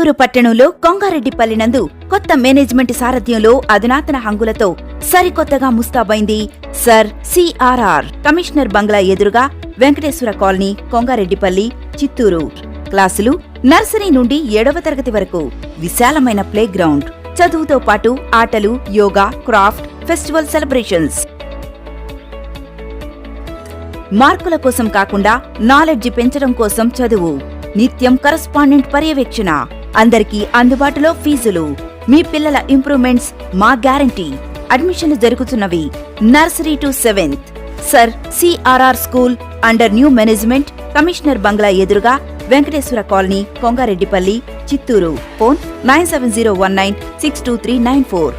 చిత్తూరు పట్టణంలో కొంగారెడ్డిపల్లి నందు కొత్త మేనేజ్మెంట్ సారథ్యంలో అధునాతన హంగులతో సరికొత్తగా ముస్తాబైంది C.R.R కమిషనర్ బంగ్లా ఎదురుగా వెంకటేశ్వర కాలనీ, కొంగారెడ్డిపల్లి, చిత్తూరు. క్లాసులు నర్సరీ నుండి 7వ తరగతి వరకు. విశాలమైన ప్లే గ్రౌండ్, చదువుతో పాటు ఆటలు, యోగా, క్రాఫ్ట్, ఫెస్టివల్ సెలబ్రేషన్స్. మార్కుల కోసం కాకుండా నాలెడ్జి పెంచడం కోసం చదువు. నిత్యం కరస్పాండెంట్ పర్యవేక్షణ. అందరికీ అందుబాటులో ఫీజులు. మీ పిల్లల ఇంప్రూవ్మెంట్స్ మా గ్యారంటీ. అడ్మిషన్లు జరుగుతున్నవి nursery to 7th. C.R.R school under new management, commissioner బంగ్లా ఎదురుగా వెంకటేశ్వర కాలనీ, కొంగారెడ్డిపల్లి, చిత్తూరు. ఫోన్ 9701962394.